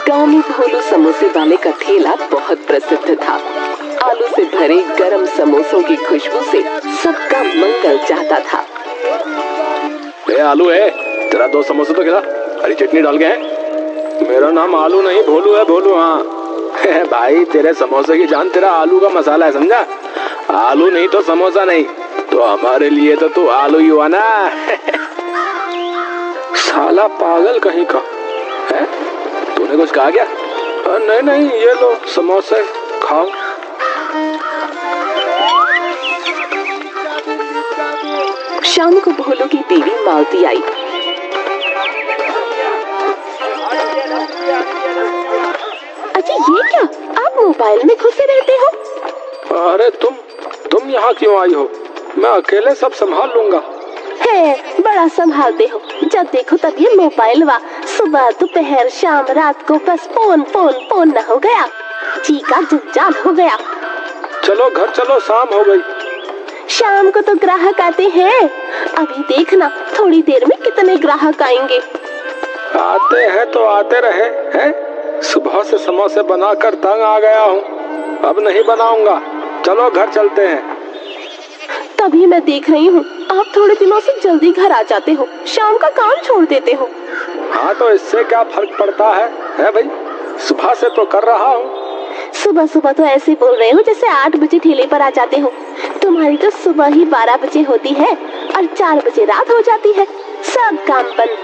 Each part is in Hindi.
गांव में भोलू समोसे वाले का ठेला बहुत प्रसिद्ध था। आलू से भरे गरम समोसों की खुशबू से सबका मंगल चाहता था। आलू है, तेरा 2 समोसे तो खिला, हरी चटनी डाल के है। मेरा नाम आलू नहीं भोलू है, भोलू। हाँ भाई, तेरे समोसे की जान तेरा आलू का मसाला है, समझा? आलू नहीं तो समोसा नहीं, तो हमारे लिए तो तू आलू ही हुआ ना। साला पागल कहीं का है। तूने कुछ कहा क्या? नहीं नहीं, ये लो समोसे खाओ। शाम को भोलू की बीवी मालती आई। अच्छा, ये क्या, आप मोबाइल में घुसे रहते हो? अरे तुम यहाँ क्यों आई हो? मैं अकेले सब संभाल लूंगा। है, बड़ा संभालते हो। जब देखो तब ये मोबाइल वा, सुबह दोपहर शाम रात को बस फोन फोन फोन न हो गया, जी का जंजाल हो गया। चलो घर चलो, शाम हो गई। शाम को तो ग्राहक आते हैं, अभी देखना थोड़ी देर में कितने ग्राहक आएंगे। आते हैं तो आते रहे हैं। सुबह से समोसे बनाकर तंग आ गया हूँ, अब नहीं बनाऊंगा। चलो घर चलते हैं। तभी मैं देख रही हूँ आप थोड़े दिनों से जल्दी घर आ जाते हो, शाम का काम छोड़ देते हो। हाँ तो इससे क्या फर्क पड़ता है भाई, सुबह से तो कर रहा हूँ। सुबह सुबह तो ऐसे बोल रहे हो जैसे 8 बजे ठेले पर आ जाते हो। तुम्हारी तो सुबह ही 12 बजे होती है और 4 बजे रात हो जाती है, सब काम बंद।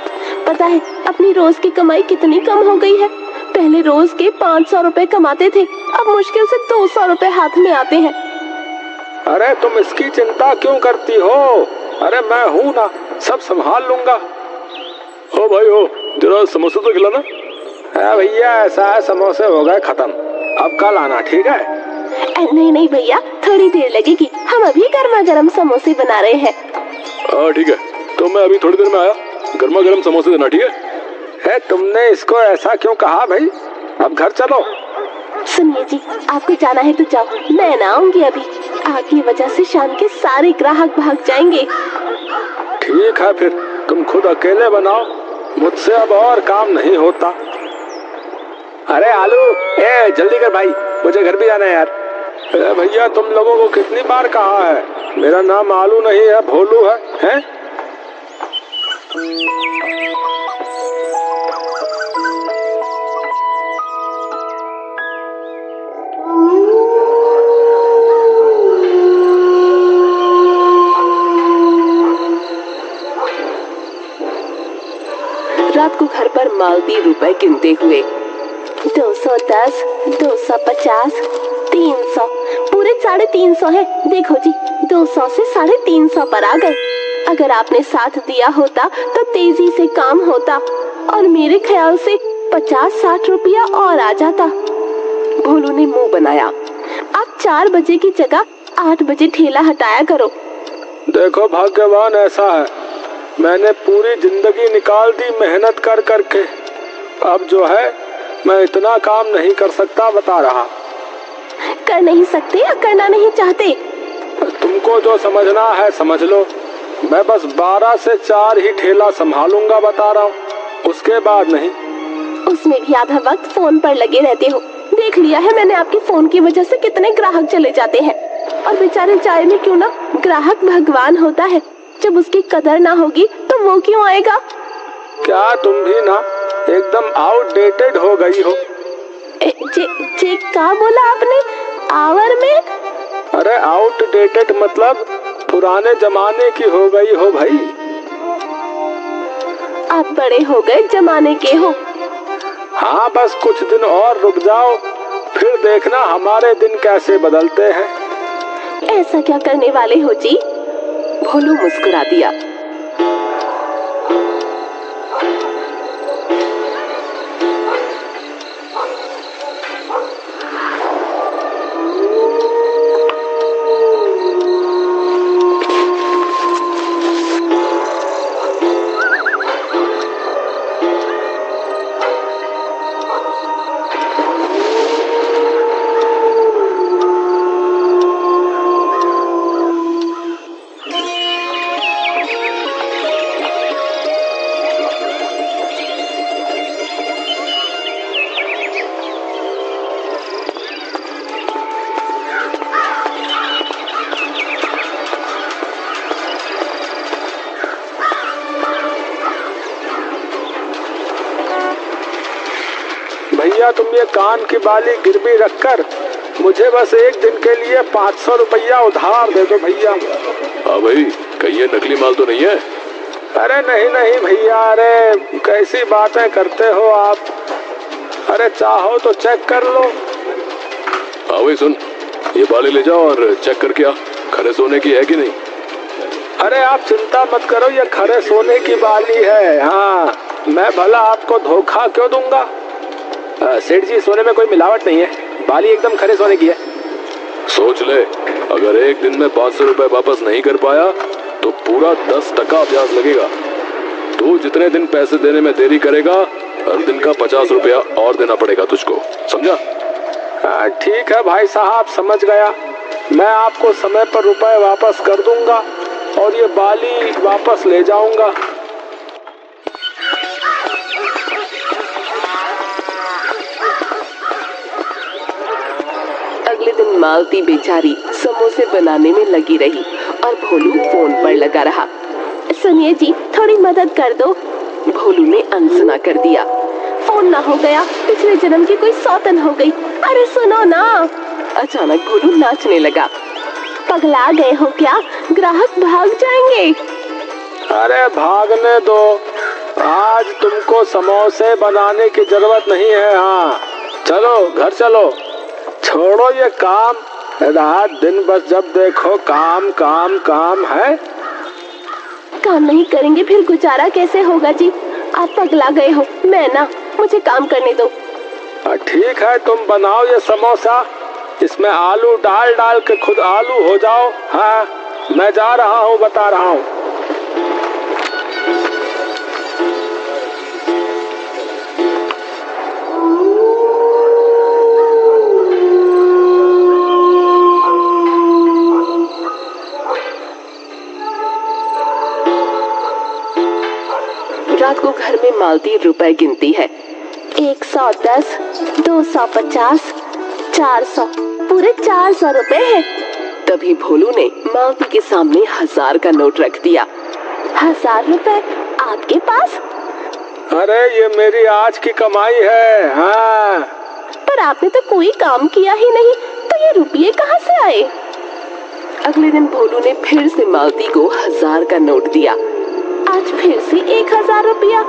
पता है अपनी रोज की कमाई कितनी कम हो गई है? पहले रोज के 500 रुपए कमाते थे, अब मुश्किल से 200 रुपए हाथ में आते हैं। अरे तुम इसकी चिंता क्यों करती हो? अरे मैं हूँ ना, सब संभाल लूंगा। ओ भाई हो, जरा समोसे तो खिलाना। भैया ऐसा है, समोसे हो गए खत्म, अब कल आना, ठीक है? नहीं नहीं भैया, थोड़ी देर लगेगी, हम अभी गर्मा गर्म समोसे बना रहे हैं। ठीक है, तो मैं अभी थोड़ी देर में आया, गर्मा गर्म समोसे देना, ठीक है? तुमने इसको ऐसा क्यों कहा भाई? अब घर चलो। सुनिए जी, आपको जाना है तो जाओ, मैं ना आऊंगी अभी। आपकी वजह से शाम के सारे ग्राहक भाग जाएंगे। ठीक है, फिर तुम खुद अकेले बनाओ, मुझसे अब और काम नहीं होता। अरे आलू, जल्दी कर भाई, मुझे घर भी जाना है यार। भैया तुम लोगों को कितनी बार कहा है, मेरा नाम आलू नहीं है, भोलू है, हैं? रात को घर पर मालती रुपए गिनते हुए 210, 250, 300, पूरे 350 है। देखो जी, 200 से 350 पर आ गए। अगर आपने साथ दिया होता तो तेजी से काम होता और मेरे ख्याल से 50-60 रुपया और आ जाता। भोलू ने मुंह बनाया। आप 4 बजे की जगह 8 बजे ठेला हटाया करो। देखो भाग्यवान ऐसा है, मैंने पूरी जिंदगी निकाल दी मेहनत कर करके, अब जो है मैं इतना काम नहीं कर सकता, बता रहा। कर नहीं सकते या करना नहीं चाहते? तुमको जो समझना है समझ लो, मैं बस 12 से 4 ही ठेला संभालूंगा, बता रहा हूँ, उसके बाद नहीं। उसमें भी आधा वक्त फोन पर लगे रहते हो। देख लिया है मैंने, आपके फोन की वजह से कितने ग्राहक चले जाते हैं। और बेचारे चाय में क्यों ना, ग्राहक भगवान होता है, जब उसकी कदर ना होगी तो वो क्यों आएगा? क्या तुम भी ना एकदम आउटडेटेड हो गई हो? जे क्या बोला आपने? आवर में? अरे आउटडेटेड मतलब पुराने जमाने की हो गई हो भाई। आप बड़े हो गए जमाने के हो। हाँ बस कुछ दिन और रुक जाओ, फिर देखना हमारे दिन कैसे बदलते हैं। ऐसा क्या करने वाले हो जी? भोलू मुस्कुरा दिया। तुम ये कान की बाली गिरवी रखकर मुझे बस एक दिन के लिए 500 रुपया उधार दे दो भैया। हाँ भाई, कहीं ये नकली माल तो नहीं है? अरे नहीं नहीं भैया, अरे कैसी बातें करते हो आप। अरे चाहो तो चेक कर लो। हाँ भाई सुन, ये बाली ले जाओ और चेक करके आ, खरे सोने की है कि नहीं। अरे आप चिंता मत करो, ये खरे सोने की बाली है। हाँ, मैं भला आपको धोखा क्यों दूंगा। सेठ जी, सोने में कोई मिलावट नहीं है, बाली एकदम खरे सोने की है। सोच ले, अगर एक दिन में 500 रुपए वापस नहीं कर पाया तो पूरा 10% ब्याज लगेगा। तू जितने दिन पैसे देने में देरी करेगा, हर दिन का 50 रुपया और देना पड़ेगा तुझको, समझा? ठीक है भाई साहब, समझ गया। मैं आपको समय पर रुपए वापस कर दूंगा और ये बाली वापस ले जाऊंगा। अगले दिन मालती बेचारी समोसे बनाने में लगी रही और भोलू फोन पर लगा रहा। सुनिए जी, थोड़ी मदद कर दो। भोलू ने अनसुना कर दिया। फोन ना हो गया, पिछले जन्म की कोई सौतन हो गई। अरे सुनो ना। अचानक भोलू नाचने लगा। पगला गए हो क्या? ग्राहक भाग जाएंगे। अरे भागने दो, आज तुमको समोसे बनाने की जरूरत नहीं है। हाँ चलो, घर चलो, छोड़ो ये काम। रात दिन बस जब देखो काम काम काम है। काम नहीं करेंगे फिर गुजारा कैसे होगा जी? आप पगला गए हो। मैं ना, मुझे काम करने दो। ठीक है, तुम बनाओ ये समोसा, इसमें आलू डाल डाल के खुद आलू हो जाओ। हाँ, मैं जा रहा हूँ, बता रहा हूँ। रात को घर में मालती रुपए गिनती है। 110, 250, 400, पूरे 400 रुपए है। तभी भोलू ने मालती के सामने 1000 का नोट रख दिया। 1000 रुपए आपके पास? अरे ये मेरी आज की कमाई है। हाँ, पर आपने तो कोई काम किया ही नहीं, तो ये रुपये कहाँ से आए? अगले दिन भोलू ने फिर से मालती को 1000 का नोट दिया। आज फिर से 1000 रुपया।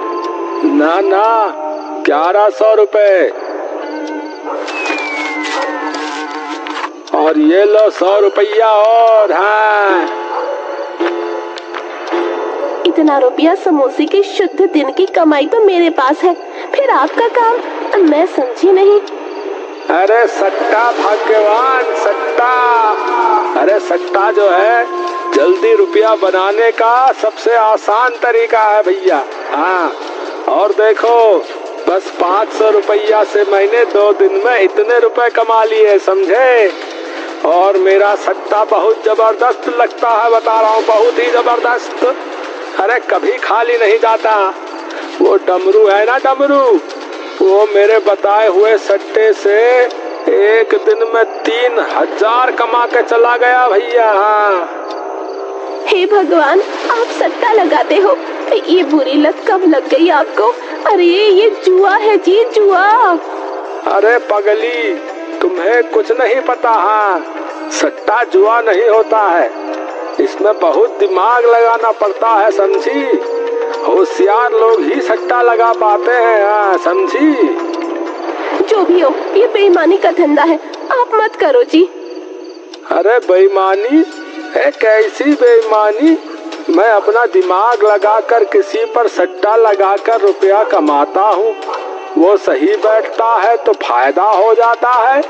ना ना, 1100 रुपए। और ये लो 100 रुपया और। हाँ, इतना रुपया समोसे के शुद्ध दिन की कमाई तो मेरे पास है, फिर आपका काम मैं समझी नहीं। अरे सट्टा भाग्यवान, सट्टा। अरे सट्टा जो है जल्दी रुपया बनाने का सबसे आसान तरीका है भैया। हाँ, और देखो, बस 500 रुपया से मैंने 2 दिन में इतने रुपए कमा लिए, समझे? और मेरा सट्टा बहुत जबरदस्त लगता है, बता रहा हूँ, बहुत ही जबरदस्त। अरे कभी खाली नहीं जाता। वो डमरू है ना, डमरू, वो मेरे बताए हुए सट्टे से एक दिन में 3000 कमा के चला गया भैया। हाँ, हे भगवान, आप सट्टा लगाते हो? ये बुरी लत कब लग गई आपको? अरे ये जुआ है जी, जुआ। अरे पगली, तुम्हें कुछ नहीं पता। हाँ, सट्टा जुआ नहीं होता है, इसमें बहुत दिमाग लगाना पड़ता है, समझी? होशियार लोग ही सट्टा लगा पाते हैं। हाँ, समझी? जो भी हो, ये बेईमानी का धंधा है, आप मत करो जी। अरे बेईमानी है? कैसी बेईमानी? मैं अपना दिमाग लगाकर किसी पर सट्टा लगाकर रुपया कमाता हूँ, वो सही बैठता है तो फायदा हो जाता है।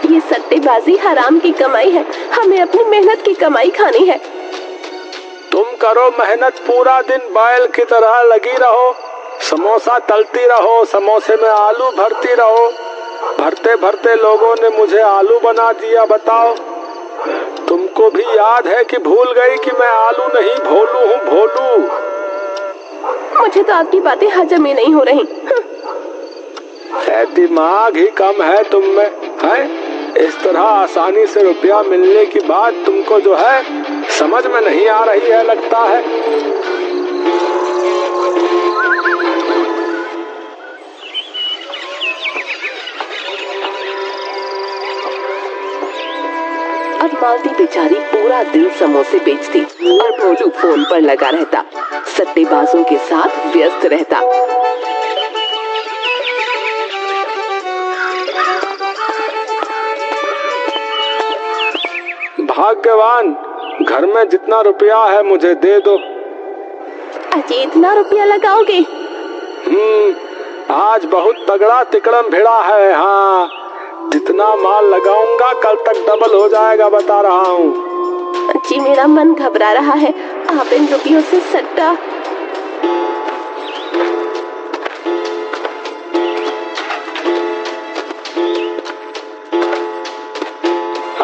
ये सट्टेबाजी हराम की कमाई है, हमें अपनी मेहनत की कमाई खानी है। तुम करो मेहनत, पूरा दिन बैल की तरह लगी रहो, समोसा तलती रहो, समोसे में आलू भरती रहो। भरते भरते लोगों ने मुझे आलू बना दिया। बताओ, तुमको भी याद है कि भूल गई कि मैं आलू नहीं भोलू हूँ, भोलू। मुझे तो आपकी बातें हजम ही नहीं हो रही। दिमाग ही कम है तुम में, है? इस तरह आसानी से रुपया मिलने की बात तुमको जो है समझ में नहीं आ रही है, लगता है। मालती बेचारी पूरा दिन समोसे बेचती और भोलू फोन पर लगा रहता, सट्टेबाजों के साथ व्यस्त रहता। भाग्यवान, घर में जितना रुपया है मुझे दे दो। अजी इतना रुपया लगाओगे? आज बहुत तगड़ा तिकड़म भिड़ा है। हाँ, जितना माल लगाऊंगा कल तक डबल हो जाएगा, बता रहा हूँ। जी मेरा मन घबरा रहा है, आप इन रुपयों से सट्टा।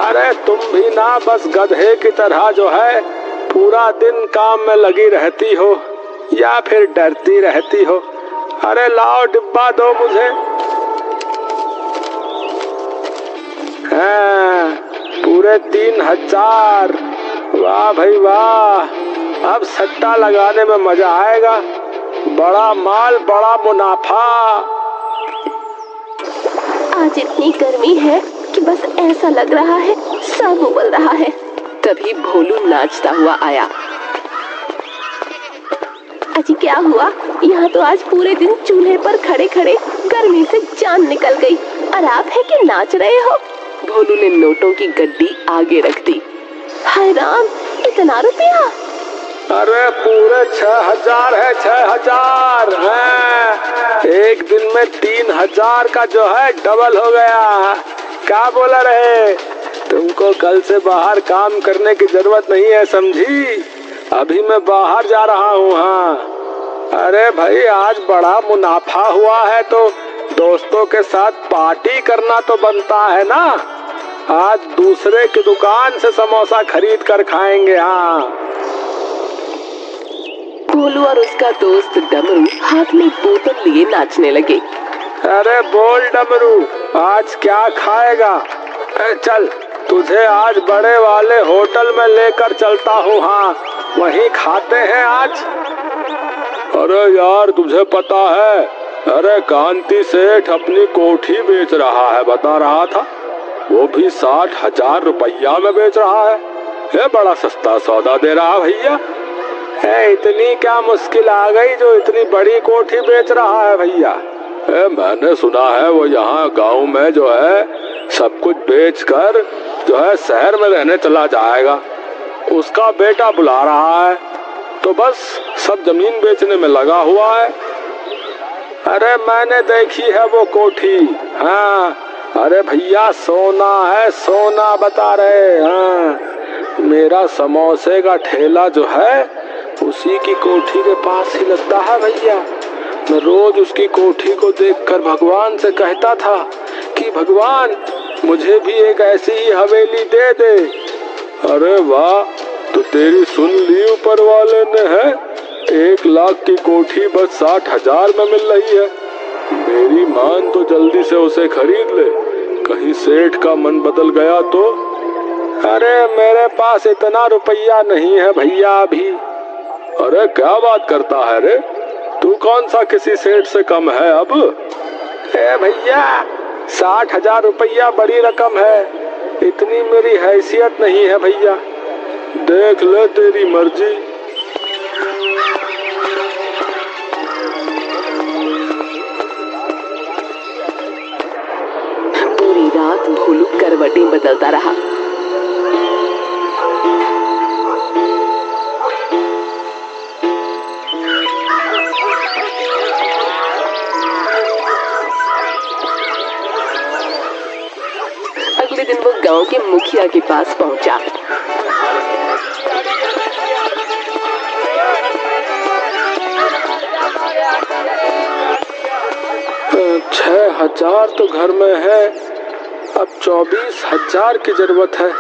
अरे तुम भी ना बस गधे की तरह जो है पूरा दिन काम में लगी रहती हो या फिर डरती रहती हो। अरे लाओ डिब्बा दो मुझे। हाँ, पूरे 3000। वाह भाई वाह, अब सट्टा लगाने में मजा आएगा। बड़ा माल बड़ा मुनाफा। आज इतनी गर्मी है कि बस ऐसा लग रहा है सब उबल रहा है। तभी भोलू नाचता हुआ आया। अजी क्या हुआ? यहाँ तो आज पूरे दिन चूल्हे पर खड़े खड़े गर्मी से जान निकल गई और आप है कि नाच रहे हो? भोलू ने नोटों की गड्डी आगे रख दी। हाय राम, इतना रुपया? अरे पूरे 6000 है, 6000 है। एक दिन में 3000 का जो है डबल हो गया। क्या बोला रहे? तुमको कल से बाहर काम करने की जरूरत नहीं है, समझी? अभी मैं बाहर जा रहा हूँ। हाँ, अरे भाई आज बड़ा मुनाफा हुआ है तो दोस्तों के साथ पार्टी करना तो बनता है ना। आज दूसरे की दुकान से समोसा खरीद कर खाएंगे। हाँ, भोलू और उसका दोस्त डमरू हाथ में बोतल लिए नाचने लगे। अरे बोल डमरू, आज क्या खाएगा? चल तुझे आज बड़े वाले होटल में लेकर चलता हूँ। हाँ, वहीं खाते हैं आज। अरे यार तुझे पता है, अरे कांति सेठ अपनी कोठी बेच रहा है, बता रहा था। वो भी 60,000 रुपया में बेच रहा है। ये बड़ा सस्ता सौदा दे रहा भैया। है इतनी क्या मुश्किल आ गई जो इतनी बड़ी कोठी बेच रहा है भैया? मैंने सुना है वो यहाँ गांव में जो है सब कुछ बेचकर जो है शहर में रहने चला जाएगा। उसका बेटा बुला रहा है तो बस सब जमीन बेचने में लगा हुआ है। अरे मैंने देखी है वो कोठी। हाँ, अरे भैया सोना है, सोना बता रहे। हाँ, मेरा समोसे का ठेला जो है उसी की कोठी के पास ही लगता है भैया। मैं रोज उसकी कोठी को देखकर भगवान से कहता था कि भगवान मुझे भी एक ऐसी ही हवेली दे दे। अरे वाह, तो तेरी सुन ली ऊपर वाले ने है। 1 लाख की कोठी बस 60,000 में मिल रही है। मेरी मान तो जल्दी से उसे खरीद ले, कहीं सेठ का मन बदल गया तो। अरे मेरे पास इतना रुपया नहीं है भैया अभी। अरे क्या बात करता है रे, तू कौन सा किसी सेठ से कम है अब? भैया 60,000 रुपया बड़ी रकम है, इतनी मेरी हैसियत नहीं है भैया। देख ले तेरी मर्जी। पूरी रात भोलू करवटें बदलता रहा। अगले दिन वो गांव के मुखिया के पास पहुंचा। 6,000 तो घर में है, अब 24,000 की जरूरत है।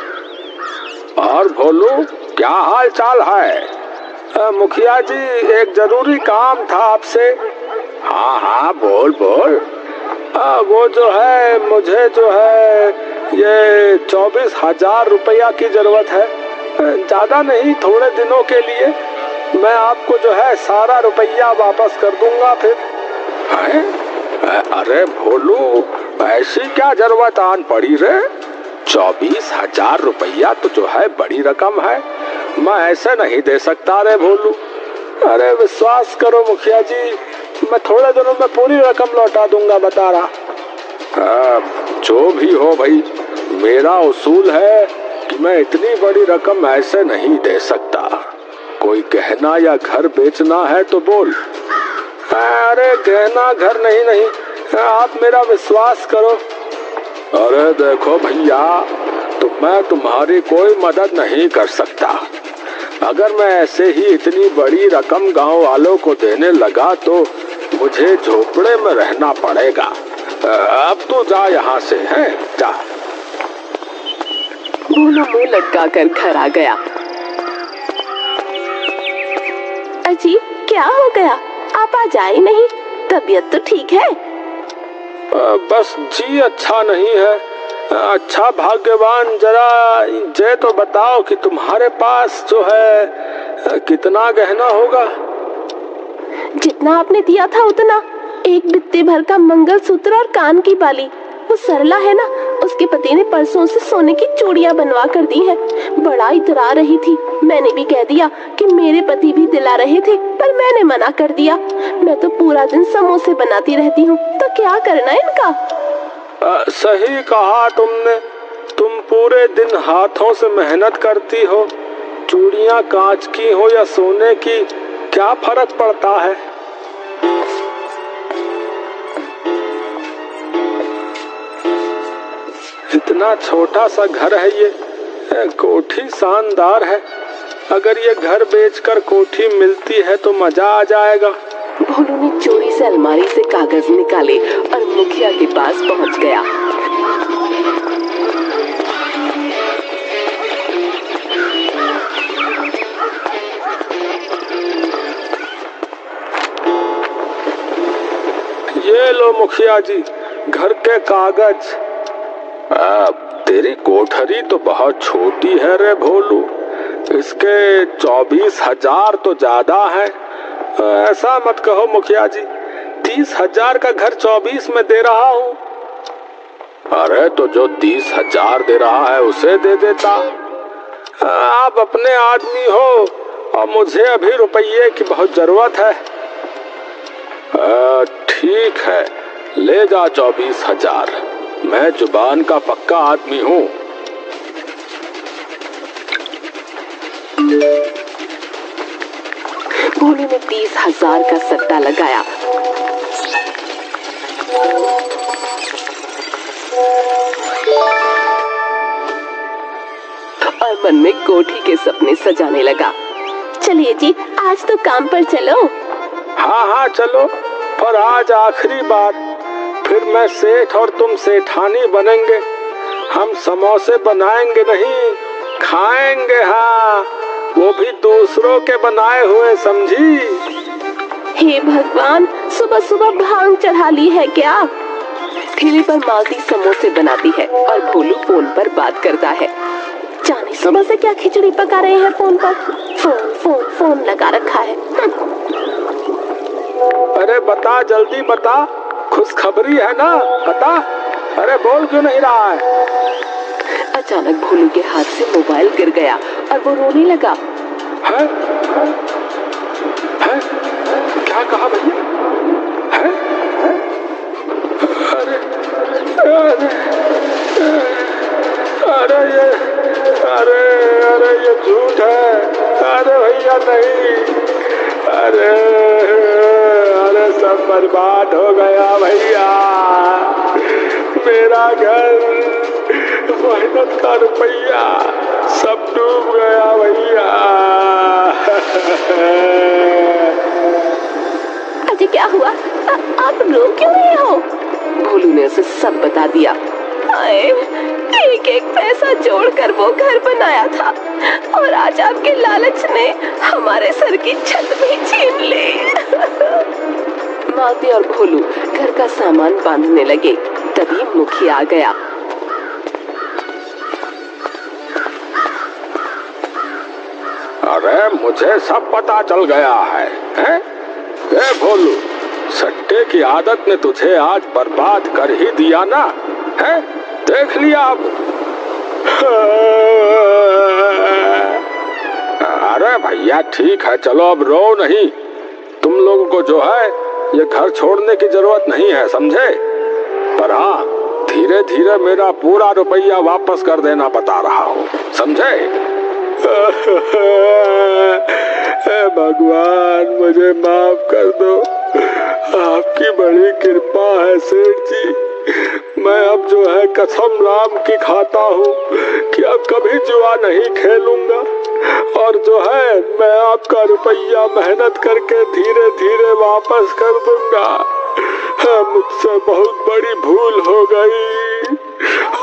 और भोलू क्या हाल चाल है? मुखिया जी एक जरूरी काम था आपसे। हाँ हाँ बोल बोल। वो जो है मुझे जो है ये 24,000 रुपया की जरूरत है। ज्यादा नहीं, थोड़े दिनों के लिए मैं आपको जो है सारा रुपया वापस कर दूंगा फिर। अरे भोलू ऐसी क्या जरूरत आन पड़ी रे? 24,000 रुपया तो जो है बड़ी रकम है, मैं ऐसे नहीं दे सकता रे भोलू। अरे विश्वास करो मुखिया जी, मैं थोड़े दिनों में पूरी रकम लौटा दूंगा, बता रहा। जो भी हो भाई, मेरा उसूल है कि मैं इतनी बड़ी रकम ऐसे नहीं दे सकता। कोई गहना या घर बेचना है तो बोल। अरे गहना घर नहीं, आप मेरा विश्वास करो। अरे देखो भैया, तो मैं तुम्हारी कोई मदद नहीं कर सकता। अगर मैं ऐसे ही इतनी बड़ी रकम गांव वालों को देने लगा तो मुझे झोपड़े में रहना पड़ेगा। अब तो जा यहाँ से, है जा। भोलू मुंह लटकाकर घर आ गया। अजी क्या हो गया, आप आज आए नहीं? तबीयत तो ठीक है? बस जी अच्छा नहीं है। अच्छा भाग्यवान, जरा ये तो बताओ कि तुम्हारे पास जो है कितना गहना होगा? जितना आपने दिया था उतना। एक बित्ते भर का मंगलसूत्र और कान की बाली। वो सरला है ना, उसके पति ने परसों से सोने की चूड़ियां बनवा कर दी हैं। बड़ा इतरा रही थी। मैंने भी कह दिया कि मेरे पति भी दिला रहे थे, पर मैंने मना कर दिया। मैं तो पूरा दिन समोसे बनाती रहती हूँ, तो क्या करना है इनका? सही कहा तुमने। तुम पूरे दिन हाथों से मेहनत करती हो। चूड़ियां कांच की हो या सोने की, क्या फर्क पड़ता है? इतना छोटा सा घर है ये, कोठी शानदार है। अगर ये घर बेचकर कोठी मिलती है तो मजा आ जाएगा। भोलू ने चोरी से अलमारी से कागज निकाले और मुखिया के पास पहुंच गया। ये लो मुखिया जी, घर के कागज। तेरी कोठरी तो बहुत छोटी है रे भोलू, इसके 24,000 तो ज्यादा है। ऐसा मत कहो मुखिया जी, 30,000 का घर 24 में दे रहा हूँ। अरे तो जो 30,000 दे रहा है उसे दे देता। आप अपने आदमी हो और मुझे अभी रुपये की बहुत जरूरत है। ठीक है, ले जा 24,000। मैं जुबान का पक्का आदमी हूँ। भोलू ने 30,000 का सट्टा लगाया। और मन में कोठी के सपने सजाने लगा। चलिए जी, आज तो काम पर चलो। हाँ चलो, पर आज आखिरी बार। फिर मैं सेठ और तुम सेठानी बनेंगे। हम समोसे बनाएंगे नहीं, खाएंगे। हाँ, वो भी दूसरों के बनाए हुए, समझी? हे भगवान, सुबह सुबह भांग चढ़ा ली है क्या? ठेले पर मालती समोसे बनाती है और भोलू फोन पर बात करता है। जाने सुबह से क्या खिचड़ी पका रहे हैं फोन पर। फोन लगा रखा है। अरे बता, जल्दी बता, खुशखबरी है ना, बता। अरे बोल क्यों नहीं रहा है? अचानक भोलू के हाथ से मोबाइल गिर गया और वो रोने लगा। है? क्या कहा भैया? है? अरे ये झूठ है। अरे भैया नहीं। अरे सब बर्बाद हो गया भैया। मेरा घर, मेहनत का रुपया सब डूब गया भैया। अजय क्या हुआ? आप रो क्यों रहे हो? भोलू ने उसे सब बता दिया। एक एक पैसा जोड़कर वो घर बनाया था और आज आपके लालच ने हमारे सर की छत भी छीन ली। मालती और भोलू घर का सामान बांधने लगे। तभी मुखिया आ गया। अरे मुझे सब पता चल गया है, हैं? ए भोलू, सट्टे की आदत ने तुझे आज बर्बाद कर ही दिया ना, है? देख लिया अब। अरे भैया ठीक है, चलो अब रो नहीं। तुम लोगों को जो है ये घर छोड़ने की जरूरत नहीं है, समझे? पर हाँ, धीरे धीरे मेरा पूरा रुपया वापस कर देना बता रहा हूँ, समझे? भगवान मुझे माफ कर दो, आपकी बड़ी कृपा है सेठ जी। मैं अब जो है कसम राम की खाता हूँ कि अब कभी जुआ नहीं खेलूंगा, और जो है मैं आपका रुपया मेहनत करके धीरे धीरे वापस कर दूंगा। मुझसे बहुत बड़ी भूल हो गई।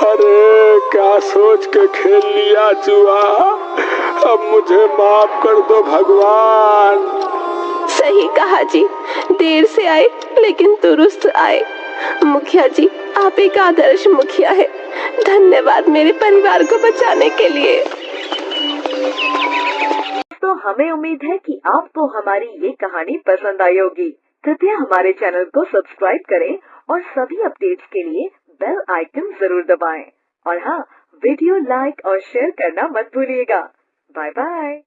अरे क्या सोच के खेल लिया जुआ, अब मुझे माफ कर दो भगवान। सही कहा जी, देर से आए लेकिन दुरुस्त आए। मुखिया जी, आप एक आदर्श मुखिया है। धन्यवाद मेरे परिवार को बचाने के लिए। तो हमें उम्मीद है कि आपको हमारी ये कहानी पसंद आई होगी। कृपया हमारे चैनल को सब्सक्राइब करें और सभी अपडेट्स के लिए बेल आइकन जरूर दबाएं। और हाँ, वीडियो लाइक और शेयर करना मत भूलिएगा। Bye bye.